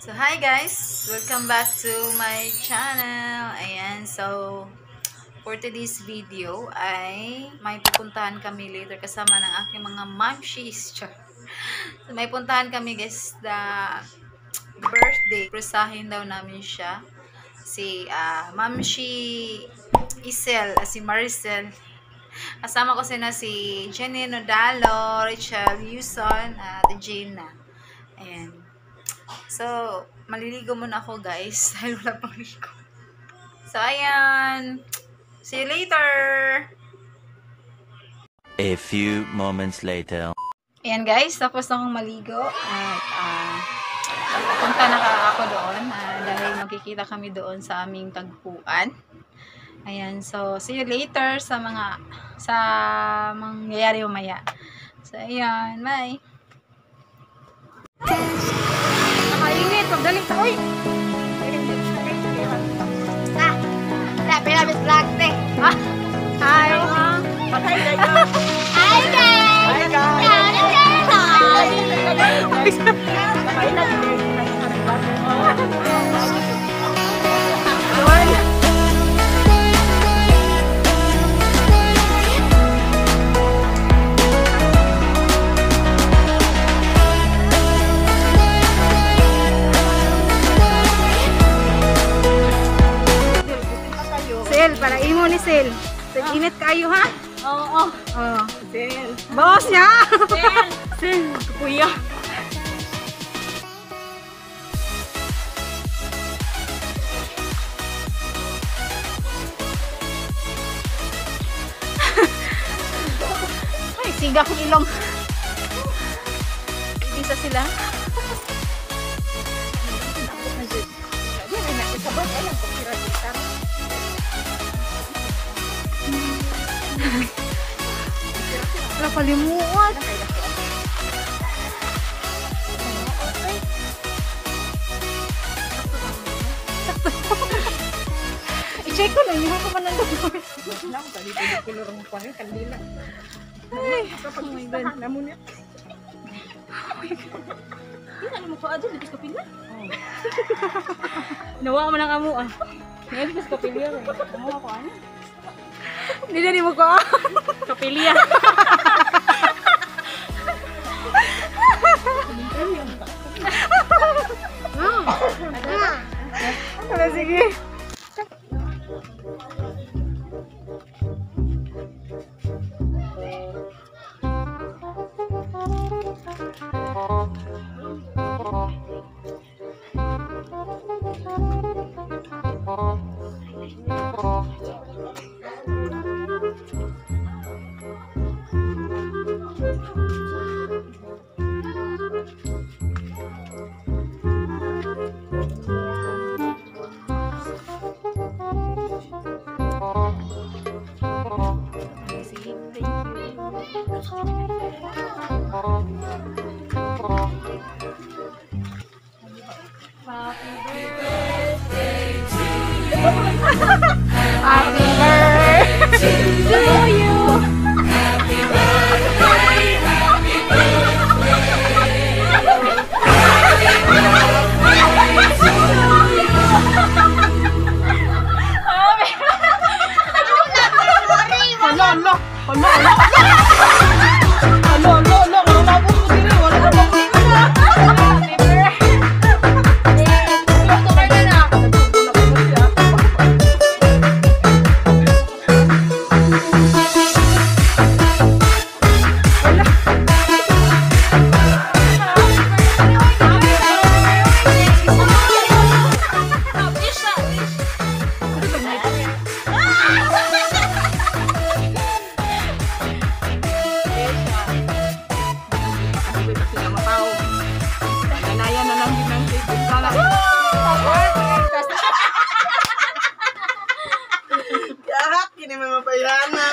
So, hi guys! Welcome back to my channel. Ayan, so, for today's video ay may pupuntahan kami later kasama ng aking mga mamshies. So, may puntahan kami guys na birthday. Presahin daw namin siya. Si Mamshi Isel, si Maricel. Kasama ko sina si Jenny Nodalo, Rachel Yuson, at Gina. Ayan. So, maliligo muna ako guys. Dahil wala pang ligo. So, ayan. See you later! A few moments later. Ayan guys, tapos na akong maligo. At punta na ako doon. Dahil magkikita kami doon sa aming tagpuan. Ayan, so see you later sa mangyayari mamaya. So, ayan. Bye! Nakainit, pagdaling sa uy. Pinabit vlog te. Hi. Hi guys. Hi guys. Sel, para imo ni Sel. Tag-init kayo ha? Oo. Oh. Sel. Boss niya. Sel. Sel. Kuya. Ay, siga kong ilong. Isa sila. Wala palimuot. I-check ko lang, yung ako manang doon. Ay, oh my God. Ano mo ko aja di ko pila? Nawa mo nang amo ah. Ngayon di ko pila. Nawa ko ano? Hindi mo ko. Kapilya. Wala, sige. Happy birthday to you. Happy birthday, happy Kini may mapayana.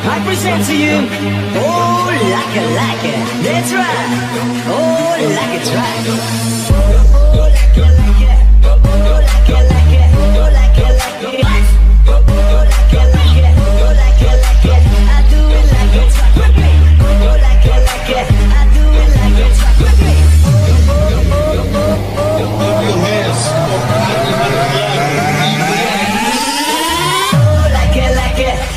I present to you, oh, like it, that's right, oh, like it, right. Oh, like it, oh, like it, oh, like it, oh, like it, oh, like it, I do it like it's right with me. Oh, like it, I do it like it's right with me.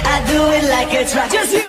I do it like it's right. Just you.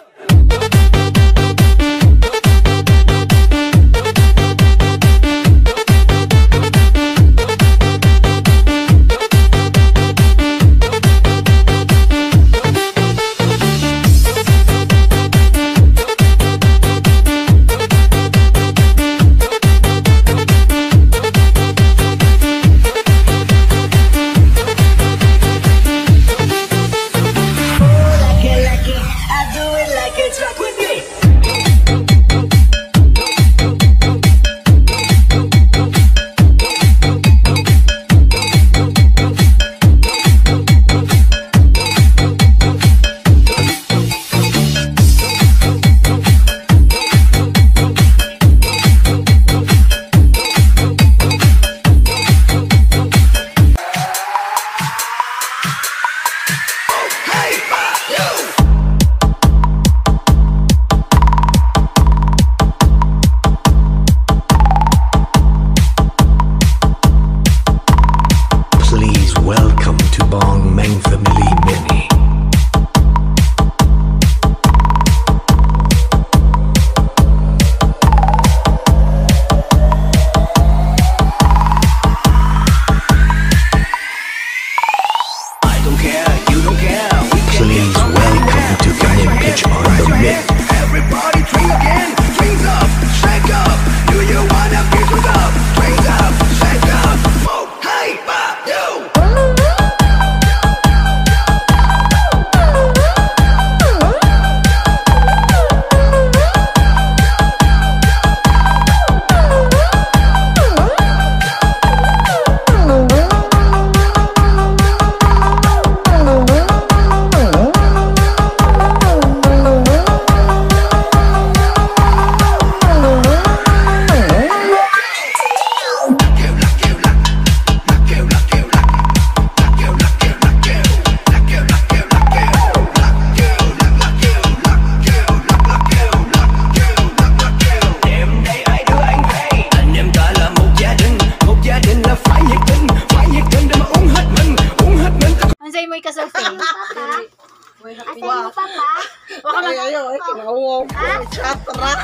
Wow, chatra.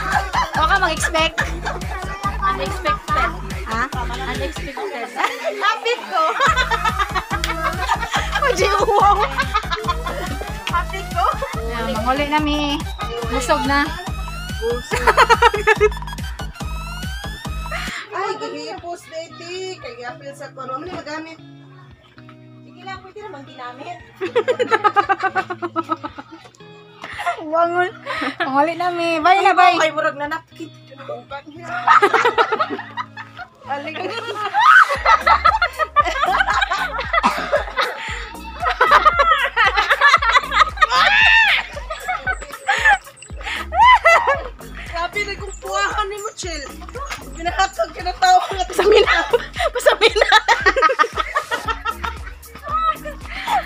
Baka mag-expect. Unexpected. Ha? Unexpected. Hapit ko. Wow. Hapit ko. Manguli na mi. Busog na. Ay, gihipos baby. Kaya apil sa kono. Ano magamit? Sige lang, pwede naman ginamit. Wangon. Manguli na mi. Bye na, bye. Ay, murag na napkit. Aling. Grabe na kung puwahan ni mo, chill. Pinahatag ka na tao nga. Pasamina. Pasamina.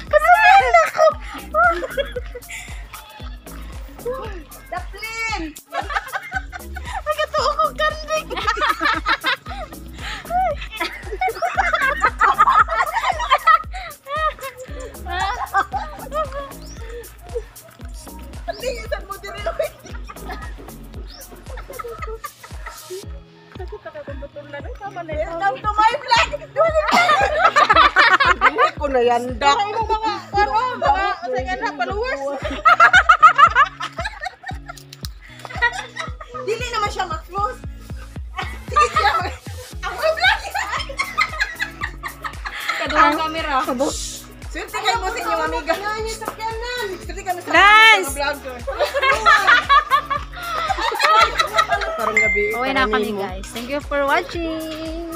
Pasamina ko. Daplin! Ay, katuo ko kandig. Tingin mo din rin. Welcome to my vlog! Hindi ko na yan, Doc. Mga sayan na, followers. Dili naman siya mag-close. Sige siya ang vlog! Kaduhang camera. Swerte kayo mo sa inyong amiga. Swerte kami sa Dance! mga vlogger. Parang gabi. Uwi na kami guys. Thank you for watching.